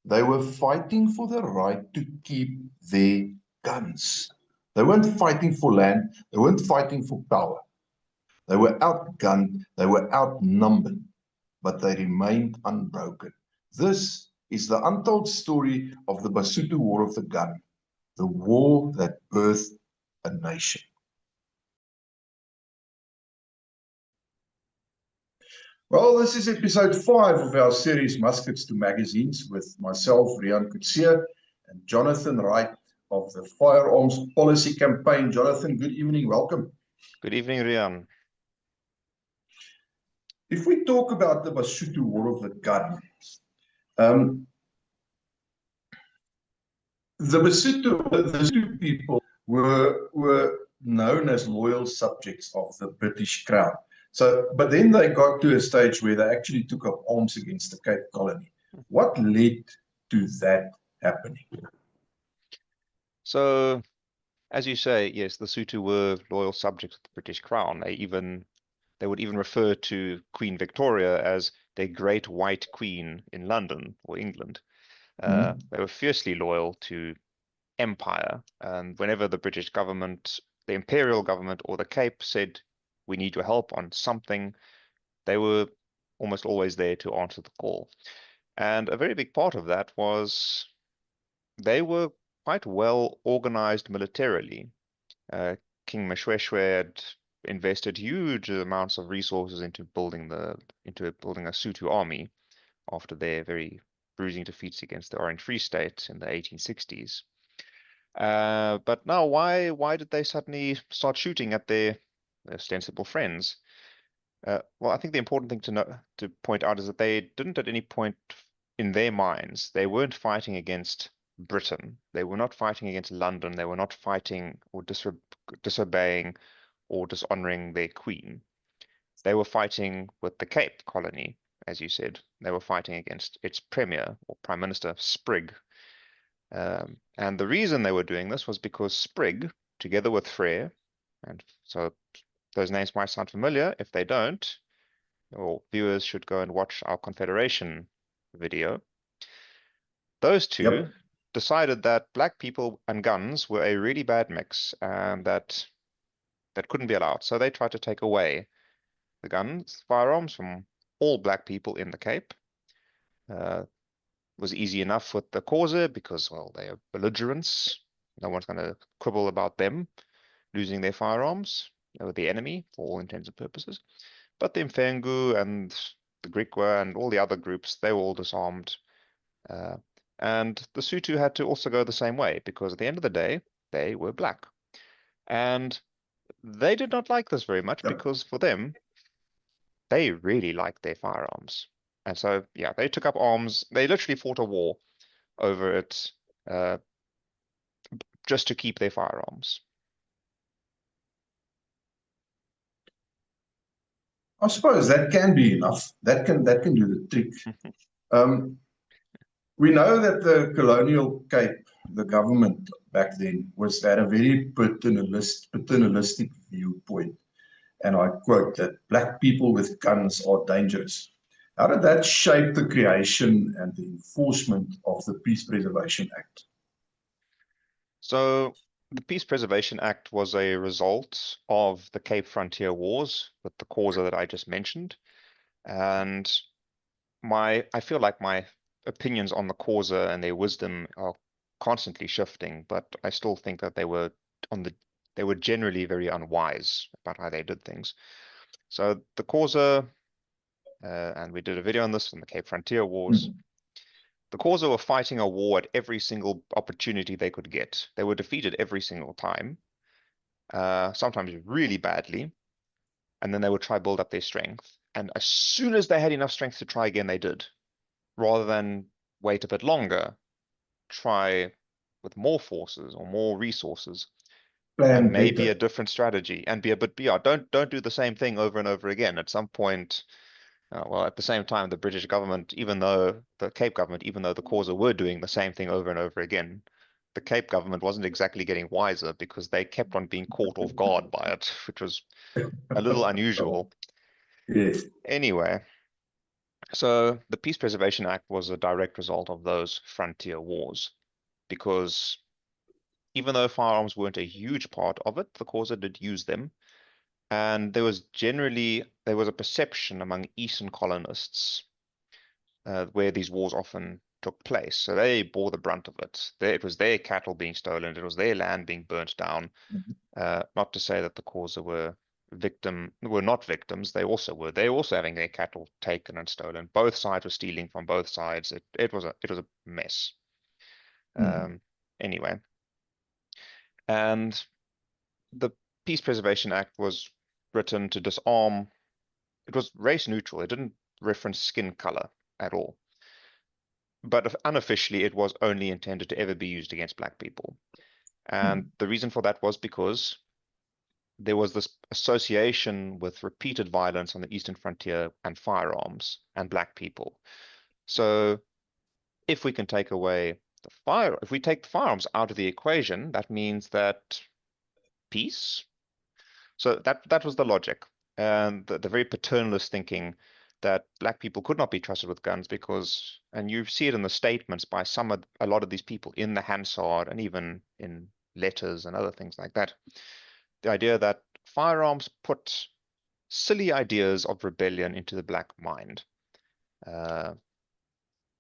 They were fighting for the right to keep their guns. They weren't fighting for land. They weren't fighting for power. They were outgunned. They were outnumbered, but they remained unbroken. This is the untold story of the BaSotho War of the Gun, the war that birthed a nation. Well, this is episode 5 of our series Muskets to Magazines with myself, Rian Kutsia, and Jonathan Wright of the Firearms Policy Campaign. Jonathan, good evening. Welcome. Good evening, Rian. If we talk about the BaSotho War of the Gun, the Basotho people were known as loyal subjects of the British Crown. So, but then they got to a stage where they actually took up arms against the Cape Colony. What led to that happening? So, as you say, yes, the Sotho were loyal subjects of the British Crown. They would even refer to Queen Victoria as their great white queen in London or England. They were fiercely loyal to empire, and whenever the British government, the imperial government, or the Cape said, "We need your help on something," they were almost always there to answer the call. And a very big part of that was they were quite well organized militarily. King Moshoeshoe had invested huge amounts of resources into building a Sotho army after their very bruising defeats against the Orange Free State in the 1860s. But now, why did they suddenly start shooting at their ostensible friends? Well, I think the important thing to point out is that they didn't at any point in their minds, they weren't fighting against Britain. They were not fighting against London. They were not fighting or disobeying or dishonoring their queen. They were fighting with the Cape Colony, as you said. They were fighting against its premier or prime minister, Sprigg. And the reason they were doing this was because Sprigg, together with Frere, and so those names might sound familiar. If they don't, or viewers should go and watch our Confederation video. Those two decided that black people and guns were a really bad mix, and that couldn't be allowed. So they tried to take away the guns, firearms from all black people in the Cape. Was easy enough with the Causa because, well, they are belligerents. No one's going to quibble about them losing their firearms. They were the enemy for all intents and purposes. But the Mfengu and the Griqua and all the other groups, they were all disarmed. And the Sotho had to also go the same way because at the end of the day, they were black. And they did not like this very much because for them, they really liked their firearms. And so, yeah, they took up arms. They literally fought a war over it just to keep their firearms. I suppose that can be enough. That can do the trick. We know that the colonial Cape, the government back then, had a very paternalistic viewpoint. And I quote that black people with guns are dangerous. How did that shape the creation and the enforcement of the Peace Preservation Act? So the Peace Preservation Act was a result of the Cape Frontier Wars with the Causa that I just mentioned. And I feel like my opinions on the Causa and their wisdom are constantly shifting, but I still think that they were generally very unwise about how they did things. So the Causa, and we did a video on this in the Cape Frontier Wars. The Causa were fighting a war at every single opportunity they could get. They were defeated every single time, sometimes really badly, and then they would try to build up their strength. And as soon as they had enough strength to try again, they did. Rather than wait a bit longer, try with more forces or more resources, and maybe a different strategy, and be a bit, don't do the same thing over and over again. At some point, well, at the same time, the British government, even though the Cape government, even though the Causa were doing the same thing over and over again, the Cape government wasn't exactly getting wiser because they kept on being caught off guard by it, which was a little unusual. Yes. Anyway, So the Peace Preservation Act was a direct result of those frontier wars, because even though firearms weren't a huge part of it, the Xhosa did use them. And there was a perception among Eastern colonists where these wars often took place. So they bore the brunt of it. It was their cattle being stolen, it was their land being burnt down. Not to say that the Xhosa were not victims. They also were. They were also having their cattle taken and stolen. Both sides were stealing from both sides. It was a mess. Anyway, and the Peace Preservation Act was written to disarm. It was race neutral. It didn't reference skin color at all. But unofficially, it was only intended to ever be used against black people. And the reason for that was because there was this association with repeated violence on the eastern frontier and firearms and black people. So if we can take away if we take the firearms out of the equation, that means that peace. So that was the logic, and the very paternalist thinking that black people could not be trusted with guns because, and you see it in the statements by a lot of these people in the Hansard and even in letters and other things like that. The idea that firearms put silly ideas of rebellion into the black mind. Uh,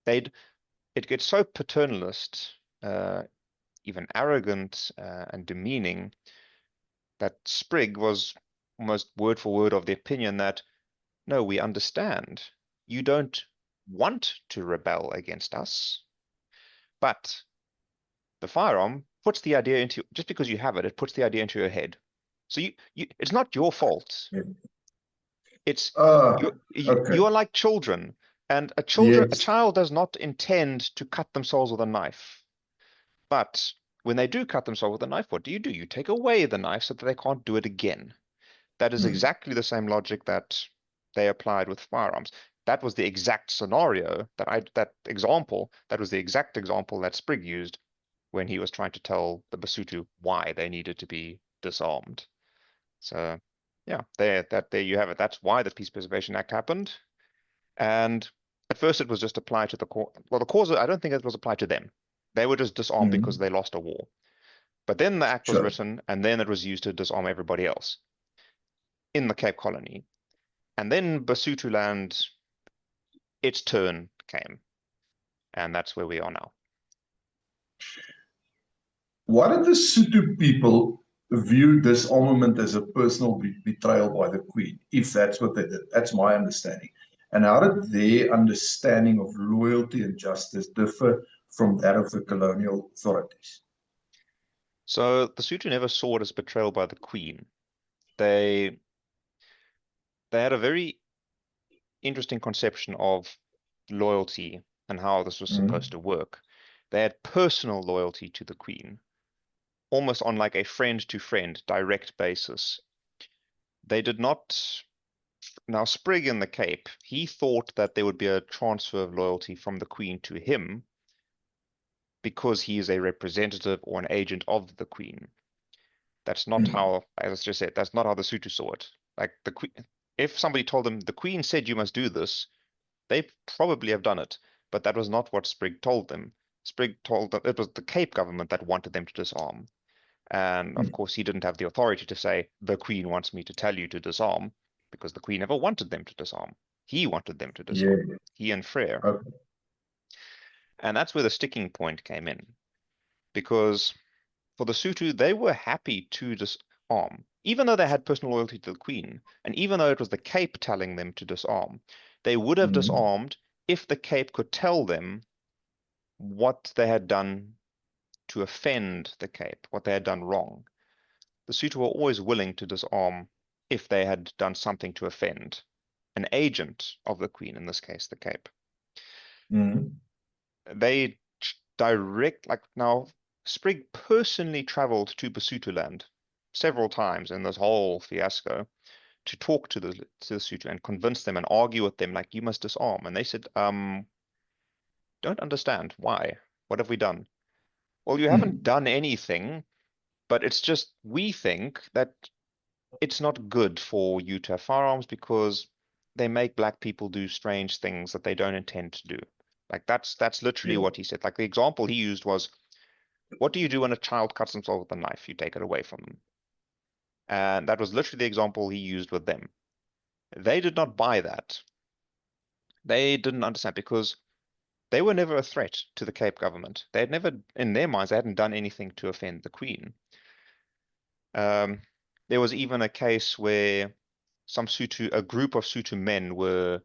they'd It gets so paternalist, even arrogant and demeaning, that Sprigg was almost word for word of the opinion that, no, we understand. You don't want to rebel against us, but the firearm puts the idea into, just because you have it, it puts the idea into your head. So it's not your fault. It's Okay. you are like children, and a Yes. child does not intend to cut themselves with a knife. But when they do cut themselves with a knife, what do? You take away the knife so that they can't do it again. That is exactly the same logic that they applied with firearms. That was the exact scenario that example, that was the exact example that Sprigg used when he was trying to tell the BaSotho why they needed to be disarmed. So yeah, there you have it. That's why the Peace Preservation Act happened. And at first it was just applied to the Xhosa. I don't think it was applied to them. They were just disarmed because they lost a war. But then the act was Sure. written, and then it was used to disarm everybody else in the Cape Colony. And then Basotho land, its turn came, and that's where we are now. Why did the Sotho people view disarmament as a personal betrayal by the Queen, if that's what they did? That's my understanding. And how did their understanding of loyalty and justice differ from that of the colonial authorities? So the Sotho never saw it as betrayal by the Queen. They they had a very interesting conception of loyalty and how this was supposed to work. They had personal loyalty to the Queen, almost on like a friend to friend direct basis. They did not. Now, Sprigg in the Cape, he thought that there would be a transfer of loyalty from the Queen to him because he is a representative or an agent of the Queen. That's not how, as I just said, that's not how the Sotho saw it. Like the Queen, if somebody told them the Queen said you must do this, they probably have done it, but that was not what Sprigg told them. Sprigg told them it was the Cape government that wanted them to disarm. And of course, he didn't have the authority to say, the Queen wants me to tell you to disarm, because the Queen never wanted them to disarm. He wanted them to Yeah. disarm, he and Frere. Okay. And that's where the sticking point came in, because for the Sotho, they were happy to disarm, even though they had personal loyalty to the Queen, and even though it was the Cape telling them to disarm, they would have disarmed if the Cape could tell them what they had done to offend the Cape, what they had done wrong. The Sotho were always willing to disarm if they had done something to offend an agent of the Queen, in this case, the Cape. They like now, Sprigg personally traveled to Basutoland several times in this whole fiasco to talk to the Sotho and convince them and argue with them like, you must disarm. And they said, don't understand. Why? What have we done? Well, you haven't done anything, but it's just we think that it's not good for you to have firearms because they make black people do strange things that they don't intend to do. Like that's literally Yeah. what he said. Like the example he used was, what do you do when a child cuts themselves with a knife? You take it away from them. And that was literally the example he used with them. They did not buy that. They didn't understand because they were never a threat to the Cape government. They had never, in their minds, they hadn't done anything to offend the Queen. There was even a case where a group of Sotho men were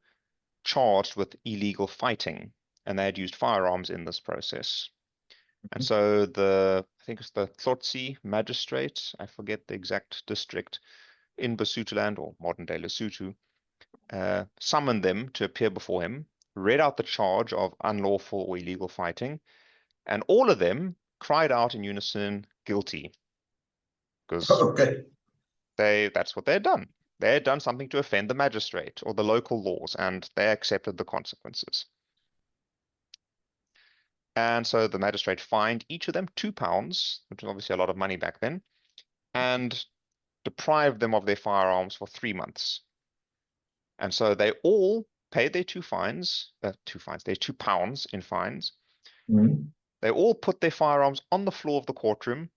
charged with illegal fighting, and they had used firearms in this process. And so I think it's the Tlotsi magistrate, I forget the exact district, in BaSotho or modern-day Lesotho, summoned them to appear before him, read out the charge of unlawful or illegal fighting, and all of them cried out in unison, guilty, because Okay. that's what they had done. They had done something to offend the magistrate or the local laws, and they accepted the consequences. And so the magistrate fined each of them £2, which was obviously a lot of money back then, and deprived them of their firearms for 3 months. And so they all paid their their £2 in fines. Mm. They all put their firearms on the floor of the courtroom. It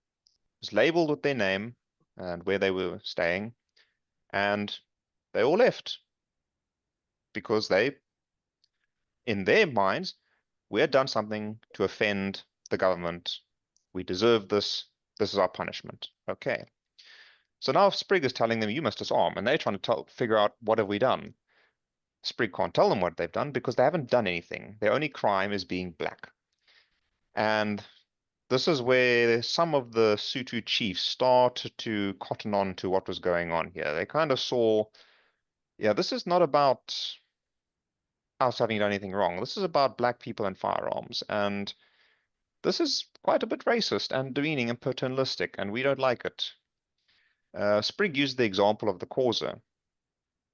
was labeled with their name and where they were staying, and they all left because in their minds, we had done something to offend the government. We deserve this. This is our punishment. Okay. So now Sprigg is telling them, you must disarm, and they're trying to figure out, what have we done? Sprigg can't tell them what they've done because they haven't done anything. Their only crime is being black. And this is where some of the Sotho chiefs start to cotton on to what was going on here. They kind of saw, yeah, this is not about us having done anything wrong. This is about black people and firearms. And this is quite a bit racist and demeaning and paternalistic, and we don't like it. Sprigg used the example of the Causa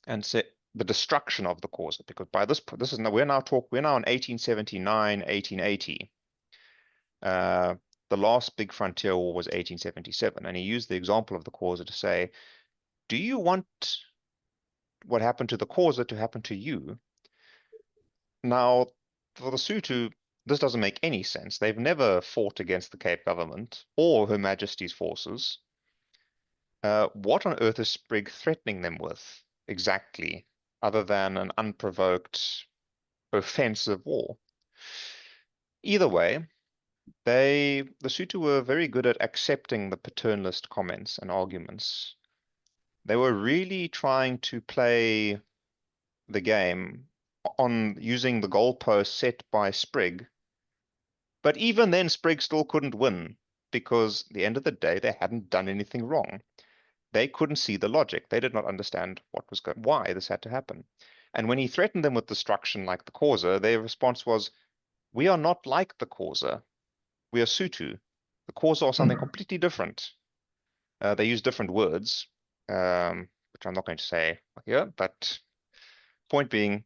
and said the destruction of the Causa, because by this is now we're now in 1879, 1880. The last big frontier war was 1877, and he used the example of the Causa to say, do you want what happened to the Causa to happen to you? Now, for the Sotho, this doesn't make any sense. They've never fought against the Cape government or Her Majesty's forces. What on earth is Sprigg threatening them with exactly, other than an unprovoked offensive war? Either way, the Sotho were very good at accepting the paternalist comments and arguments. They were really trying to play the game on using the goalposts set by Sprigg. But even then, Sprigg still couldn't win because at the end of the day, they hadn't done anything wrong. They couldn't see the logic. They did not understand why this had to happen. And when he threatened them with destruction like the Causa, their response was, we are not like the Causa. We are Sotho. The Causa are something completely different. They use different words, which I'm not going to say here, but point being,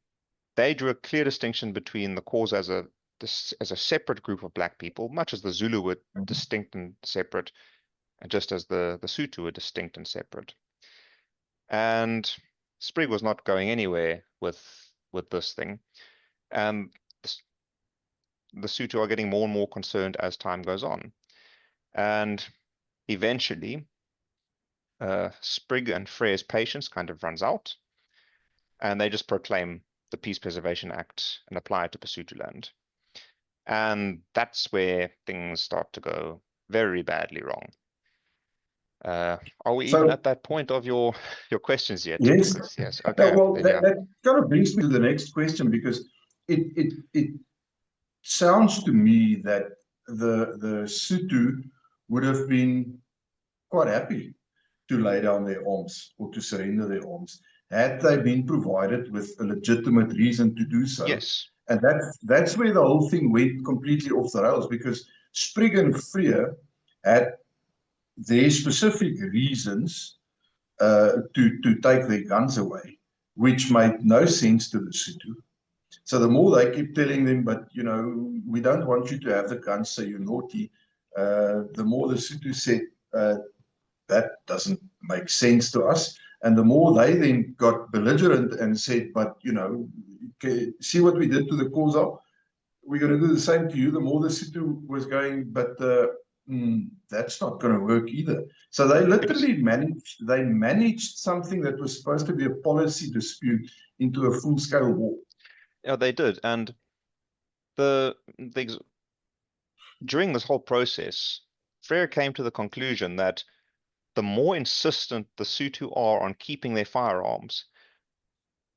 they drew a clear distinction between the Causa as a separate group of black people, much as the Zulu were distinct and separate, and just as the Sotho were distinct and separate. And Sprigg was not going anywhere with this thing. And the Sotho are getting more and more concerned as time goes on. And eventually, Sprigg and Frere's patience kind of runs out, and they just proclaim the Peace Preservation Act and apply it to Basutoland. And that's where things start to go very badly wrong. Are we even at that point of your questions yet? Yes. Because, yes. No, Okay. well, Yeah. that kind of brings me to the next question, because it sounds to me that the Sotho would have been quite happy to lay down their arms or to surrender their arms had they been provided with a legitimate reason to do so. Yes. And that's where the whole thing went completely off the rails, because Sprigg and Frere had their specific reasons to take their guns away, which made no sense to the Sotho. So the more they keep telling them, but we don't want you to have the guns, so you're naughty, the more the Sotho said, that doesn't make sense to us. And the more they then got belligerent and said, but, you know, see what we did to the Xhosa? We're going to do the same to you. The more the Sotho was going, but that's not going to work either. So they literally managed something that was supposed to be a policy dispute into a full-scale war. Yeah, they did. And during this whole process, Frere came to the conclusion that the more insistent the Sotho are on keeping their firearms,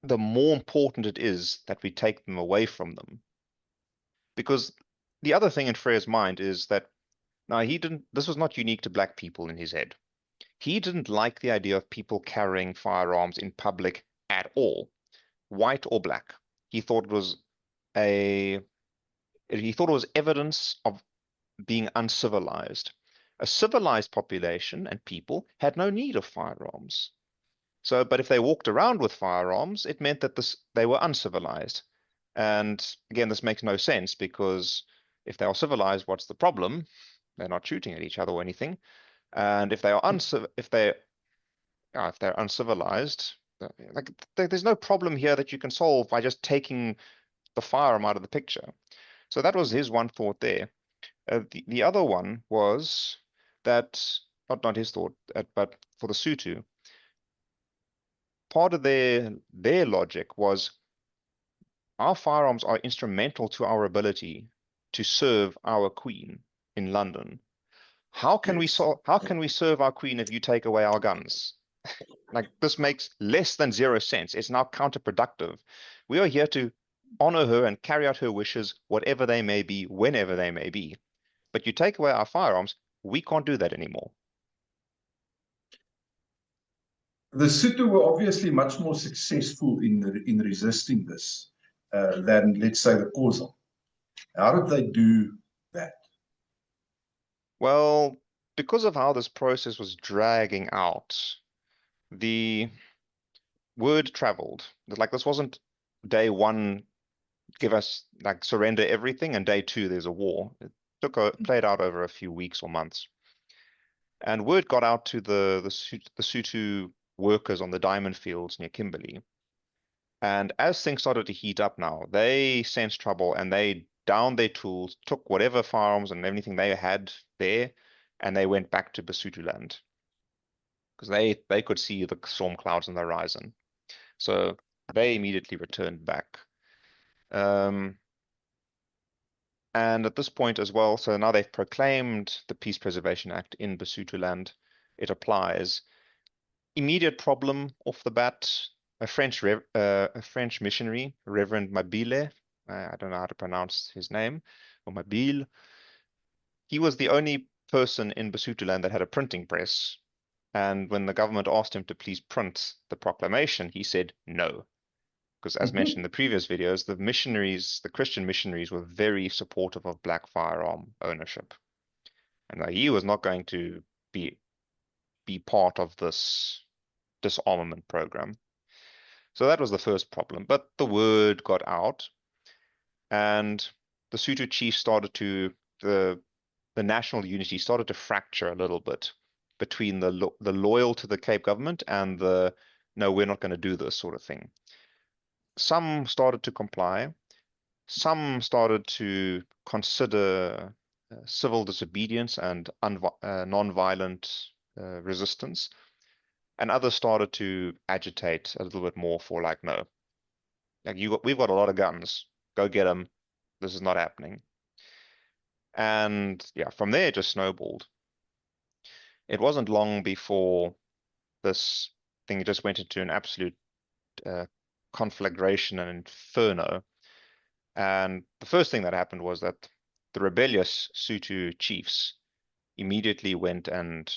the more important it is that we take them away from them. Because the other thing in Frere's mind is that now this was not unique to black people in his head. He didn't like the idea of people carrying firearms in public at all, white or black. He thought it was evidence of being uncivilized. A civilized population and people had no need of firearms. So, but if they walked around with firearms, it meant that they were uncivilized. And again, this makes no sense because if they are civilized, what's the problem? They're not shooting at each other or anything. And if they're uncivilized, like there's no problem here that you can solve by just taking the firearm out of the picture. So that was his one thought there. The other one was that not his thought, but for the Sotho, part of their logic was our firearms are instrumental to our ability to serve our queen in London. How can we serve our queen if you take away our guns? Like this makes less than zero sense. It's now counterproductive. We are here to honor her and carry out her wishes, whatever they may be, whenever they may be. But you take away our firearms, we can't do that anymore. The Sotho were obviously much more successful in resisting this than, let's say, the Xhosa. How did they do that? Well, because of how this process was dragging out, the word traveled. Like this wasn't day one, give us like surrender everything, and day two, there's a war. It played out over a few weeks or months. And word got out to the Sotho workers on the diamond fields near Kimberley. And as things started to heat up now, they sensed trouble and they downed their tools, took whatever firearms and everything they had there, and they went back to BaSotho land because they could see the storm clouds on the horizon. So they immediately returned back. And at this point as well, so now they've proclaimed the Peace Preservation Act in BaSotho land. It applies. Immediate problem off the bat, a French missionary, Reverend Mabile, I don't know how to pronounce his name, or Mabile. He was the only person in BaSotho land that had a printing press. And when the government asked him to please print the proclamation, he said no. Because as mentioned in the previous videos, the Christian missionaries were very supportive of black firearm ownership. And he was not going to be part of this disarmament program. So that was the first problem. But the word got out, and the Sotho chiefs started to the national unity started to fracture a little bit between the loyal to the Cape government and the no, we're not going to do this sort of thing. Some started to comply. Some started to consider civil disobedience and non-violent resistance. And others started to agitate a little bit more for like, no, like we've got a lot of guns. Go get them. This is not happening. And yeah, from there it just snowballed. It wasn't long before this thing just went into an absolute conflagration and inferno. And the first thing that happened was that the rebellious Sotho chiefs immediately went and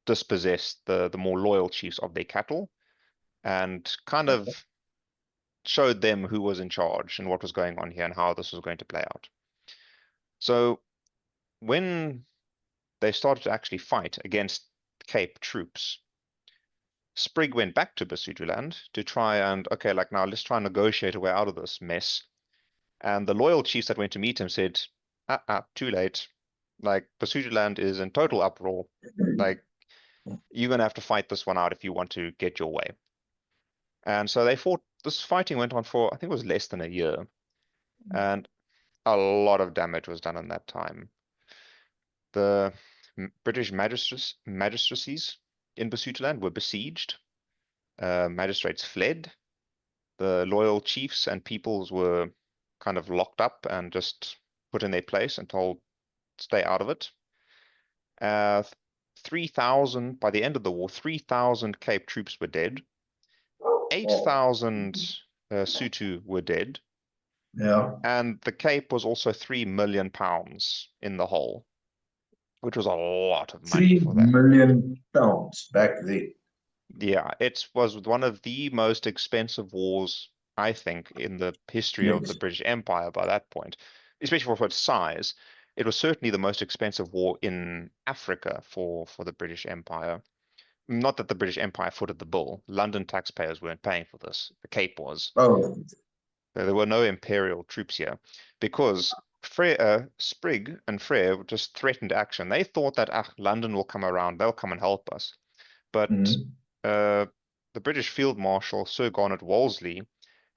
dispossessed the more loyal chiefs of their cattle and kind of showed them who was in charge and what was going on here and how this was going to play out. So when they started to actually fight against Cape troops, Sprigg went back to BaSotho land to try and, okay, like now let's try and negotiate a way out of this mess. And the loyal chiefs that went to meet him said, too late. Like BaSotho land is in total uproar. Like You're going to have to fight this one out if you want to get your way. And so they fought. This fighting went on for, I think it was less than a year. And a lot of damage was done in that time. The British magistracies in Basutoland were besieged. Magistrates fled. The loyal chiefs and peoples were kind of locked up and just put in their place and told, stay out of it. 3,000, by the end of the war, 3,000 Cape troops were dead. 8,000 Sotho were dead. Yeah. And the Cape was also £3 million in the hole, which was a lot of money £3 for that. million back then. Yeah, it was one of the most expensive wars, I think, in the history of the Yes. British Empire by that point, especially for its size. It was certainly the most expensive war in Africa for the British Empire. Not that the British Empire footed the bill. London taxpayers weren't paying for this. The Cape was. Oh, There were no imperial troops here because Sprig and Frere just threatened action. They thought that London will come around, they'll come and help us. But mhm. the British Field Marshal, Sir Garnet Wolseley,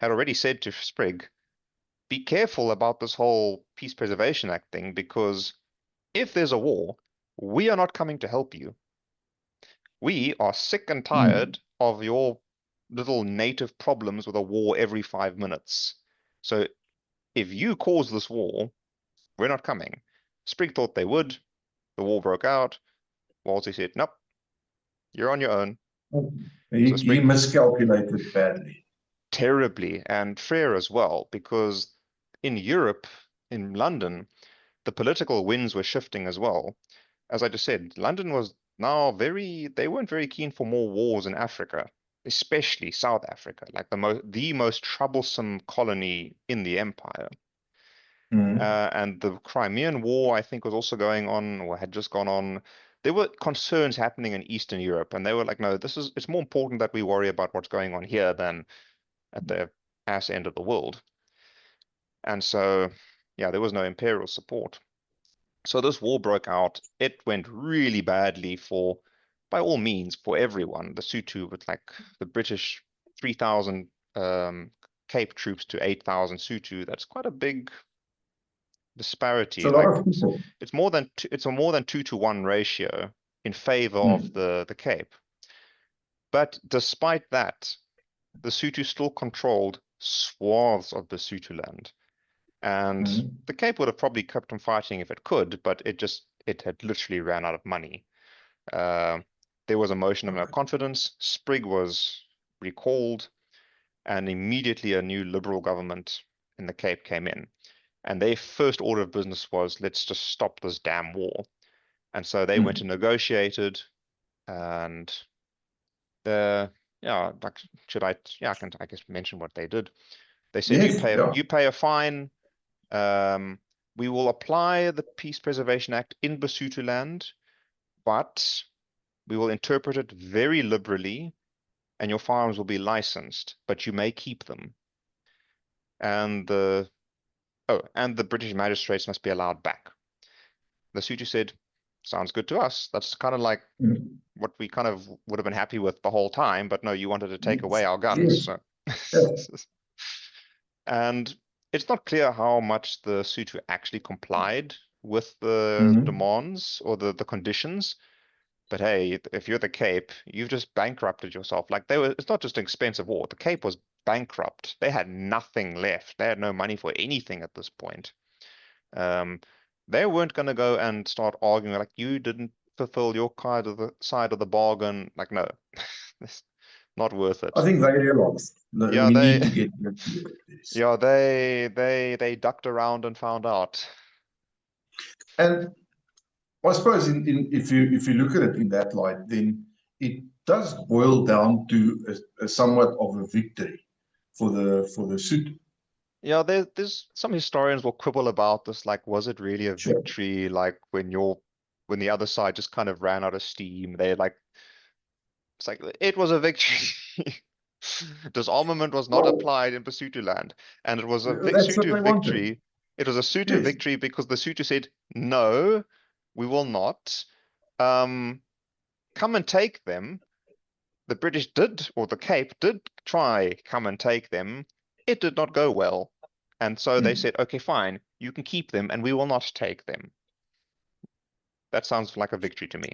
had already said to Sprig, be careful about this whole Peace Preservation Act thing, because if there's a war, we are not coming to help you. We are sick and tired of your little native problems with a war every 5 minutes. So if you cause this war, we're not coming. Sprig thought they would. The war broke out. Wolsey said, nope, you're on your own. So He Sprig miscalculated badly. terribly, and Frere as well, because in Europe, in London, the political winds were shifting as well. As I just said, London was now they weren't very keen for more wars in Africa, especially South Africa, like the most troublesome colony in the empire. Mhm. And the Crimean War, I think, was also going on or had just gone on. There were concerns happening in Eastern Europe, and they were like, no, it's more important that we worry about what's going on here than at the ass end of the world. And so, yeah, there was no imperial support. So this war broke out. It went really badly by all means, for everyone. The Sotho, with like the British 3,000 Cape troops to 8,000 Sotho. That's quite a big It's a disparity. lot Like of people. it's a more than 2-to-1 ratio in favor of Mm. the Cape. But despite that, the Sotho still controlled swaths of Basutoland. And Mm. the Cape would have probably kept on fighting if it could, but it had literally ran out of money. Uh, there was a motion of no confidence. Sprig was recalled, and immediately a new Liberal government in the Cape came in. And their first order of business was, let's just stop this damn war. And so they went Mm. and negotiated, and yeah, like I guess mention what they did. They said Yes, yeah. you pay a fine. We will apply the Peace Preservation Act in Basutoland, but we will interpret it very liberally, and your firearms will be licensed, but you may keep them. And the British magistrates must be allowed back. The Sotho said, sounds good to us. That's kind of like Mm. what we kind of would have been happy with the whole time, but no, you wanted to take away Yes, our guns. yes, So. yeah. And it's not clear how much the Sotho actually complied with the Mhm. demands or the conditions. But hey, if you're the Cape, you've just bankrupted yourself. Like it's not just an expensive war. The Cape was bankrupt. They had nothing left. They had no money for anything at this point. Um, they weren't going to go and start arguing like you didn't fulfill your side of the bargain. Like no, it's not worth I it. think they realized that Yeah, we need to get rid of this. yeah, they ducked around and found out. And I suppose if you look at it in that light, then it does boil down to a somewhat of a victory for the suit. Yeah, there's some historians will quibble about this, like, was it really a Sure. victory? Like when the other side just kind of ran out of steam, it's like it was a victory. Disarmament was not Well, applied in Basutoland, and it was a that's what Sotho they wanted. victory. It was a Sotho Yes. victory because the Sotho said, no, we will not. Um, come and take them. The British did, or the Cape did try come and take them. It did not go well. And so they said, okay, fine, you can keep them and we will not take them. That sounds like a victory to me.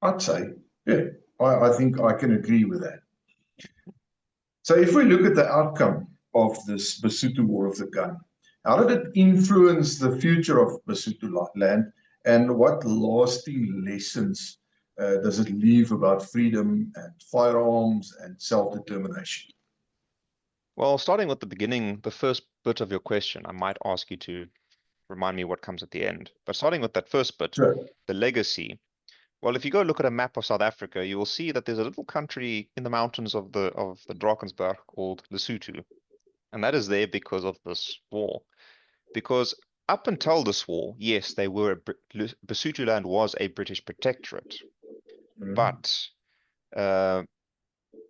I'd say, yeah, I think I can agree with that. So if we look at the outcome of this BaSotho War of the Gun, how did it influence the future of BaSotho land, and what lasting lessons does it leave about freedom and firearms and self-determination? Well, starting with the beginning, the first bit of your question, I might ask you to remind me what comes at the end. But starting with that first bit, Sure. the legacy. Well, if you go look at a map of South Africa, you will see that there's a little country in the mountains of the Drakensberg called Lesotho. And that is there because of this war. Because up until this war, yes, BaSotho land was a British protectorate, but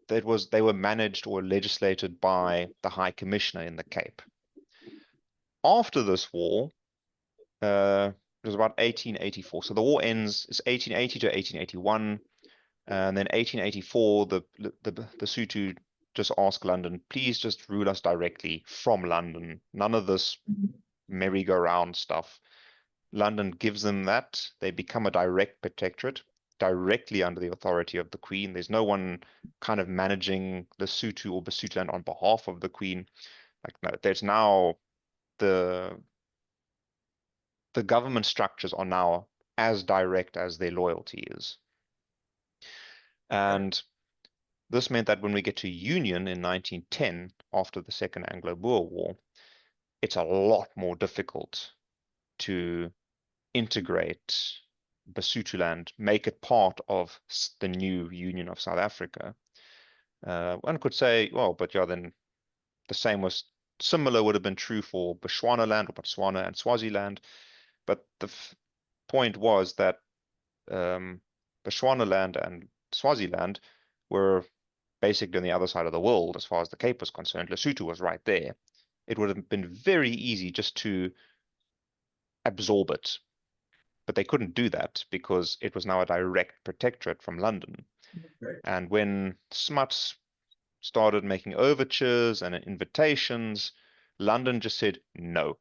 they were managed or legislated by the High Commissioner in the Cape. After this war, it was about 1884. So the war ends, it's 1880 to 1881. And then 1884, the Sotho just asked London, please just rule us directly from London. None of this merry-go-round stuff. London gives them that. They become a direct protectorate, directly under the authority of the Queen. There's no one kind of managing Lesotho or BaSotho land on behalf of the Queen. Like, no, there's now the government structures are now as direct as their loyalty is. And this meant that when we get to Union in 1910, after the Second Anglo-Boer War, it's a lot more difficult to integrate BaSotho, make it part of the new Union of South Africa. One could say, well, but yeah, then the same was similar would have been true for Bechuanaland or Botswana and Swaziland. But the point was that Bechuanaland and Swaziland were basically on the other side of the world as far as the Cape was concerned. Lesotho was right there. It would have been very easy just to absorb it. But they couldn't do that because it was now a direct protectorate from London. Okay. And when Smuts started making overtures and invitations, London just said, no,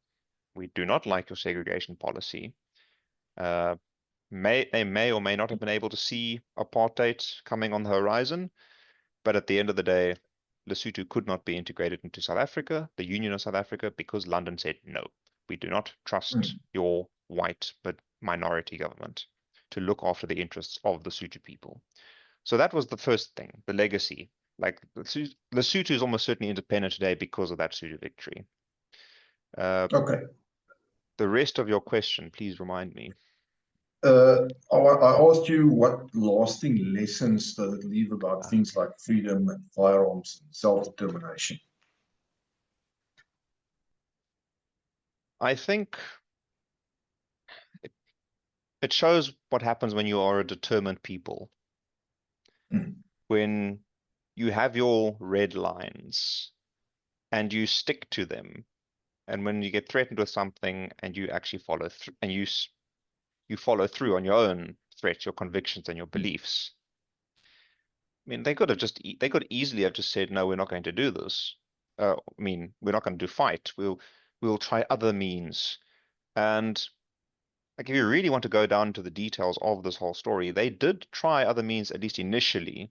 we do not like your segregation policy. They may or may not have been able to see apartheid coming on the horizon, but at the end of the day, Lesotho could not be integrated into South Africa, the Union of South Africa, because London said, no, we do not trust your white but minority government to look after the interests of the Sotho people. So that was the first thing, the legacy. Like Lesotho is almost certainly independent today because of that Sotho victory. Okay. The rest of your question, please remind me. I asked you what lasting lessons does it leave about things like freedom and firearms and self-determination? I think it shows what happens when you are a determined people. When you have your red lines and you stick to them, and when you get threatened with something and you actually follow through, and you follow through on your own threats, your convictions, and your beliefs. I mean, they could easily have just said, no, we're not going to do this. I mean, we're not going to do fight. We'll try other means. And like, if you really want to go down to the details of this whole story, they did try other means, at least initially,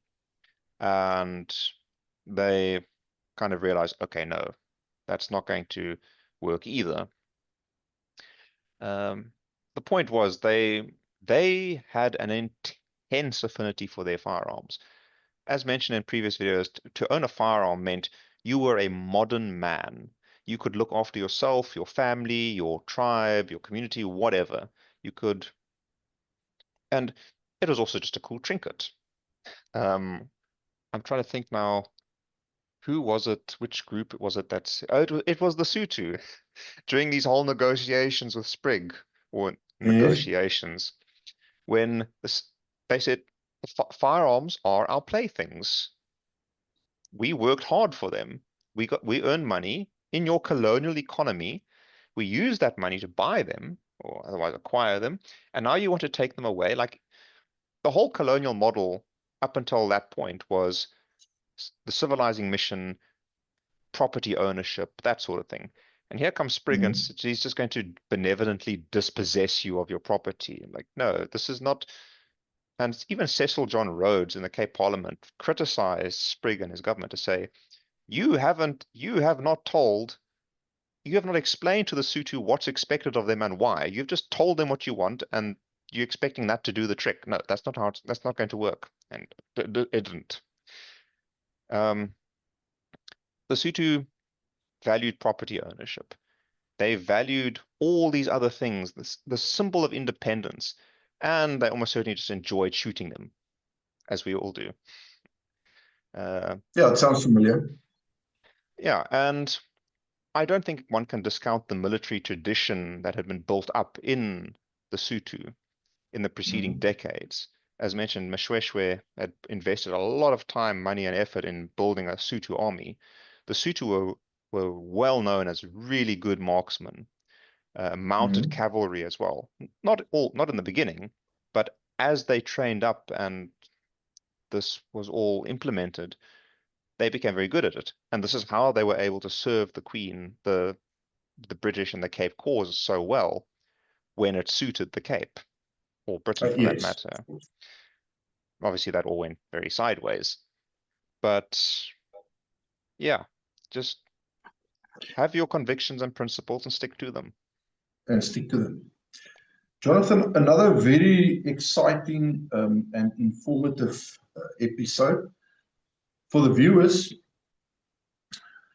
and they kind of realized, okay, no, that's not going to work either. The point was they had an intense affinity for their firearms. As mentioned in previous videos, to own a firearm meant you were a modern man. You could look after yourself, your family, your tribe, your community, whatever. You could, and it was also just a cool trinket. I'm trying to think now, who was it? Which group was it that's? Oh, it was the Sotho during these whole negotiations with Sprig, or Yes. negotiations, when they said firearms are our playthings. We worked hard for them. We earned money in your colonial economy. We used that money to buy them or otherwise acquire them, and now you want to take them away. Like, the whole colonial model up until that point was the civilizing mission, property ownership, that sort of thing. And here comes Spriggan, and he's just going to benevolently dispossess you of your property. Like, no, this is not. And even Cecil John Rhodes in the Cape Parliament criticized Spriggan and his government to say, you have not explained to the Sotho what's expected of them and why. You've just told them what you want, and you're expecting that to do the trick. No, that's not that's not going to work, and it didn't. The Sotho valued property ownership. They valued all these other things, the symbol of independence, and they almost certainly just enjoyed shooting them, as we all do. Yeah, it sounds familiar. Yeah, and I don't think one can discount the military tradition that had been built up in the Sotho in the preceding decades. As mentioned, Moshoeshoe had invested a lot of time, money, and effort in building a Sotho army. The Sotho were well known as really good marksmen, mounted cavalry as well. Not in the beginning, but as they trained up and this was all implemented, they became very good at it. And this is how they were able to serve the Queen, the British and the Cape cause so well when it suited the Cape, or Britain for that matter. Obviously, that all went very sideways. But yeah, just have your convictions and principles and stick to them. Jonathan, another very exciting and informative episode. For the viewers,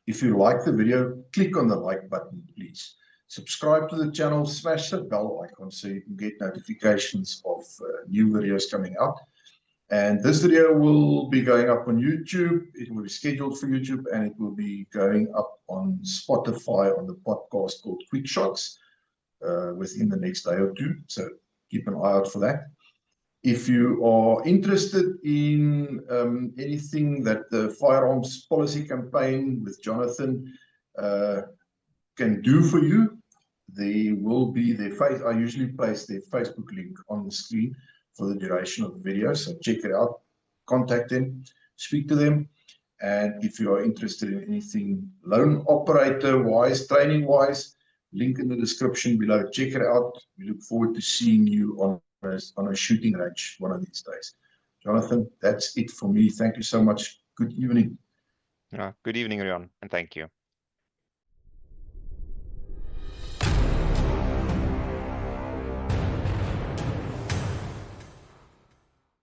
if you like the video, click on the like button, please. Subscribe to the channel, smash that bell icon so you can get notifications of new videos coming out. And this video will be going up on YouTube. It will be scheduled for YouTube, and it will be going up on Spotify on the podcast called Quick Shots within the next day or two. So keep an eye out for that. If you are interested in anything that the Firearms Policy Campaign with Jonathan can do for you, there will be I usually place their Facebook link on the screen for the duration of the video. So check it out, contact them, speak to them. And if you are interested in anything loan operator wise, training wise, link in the description below. Check it out. We look forward to seeing you on a shooting range one of these days. Jonathan, that's it for me. Thank you so much. Good evening. Good evening, everyone, and thank you.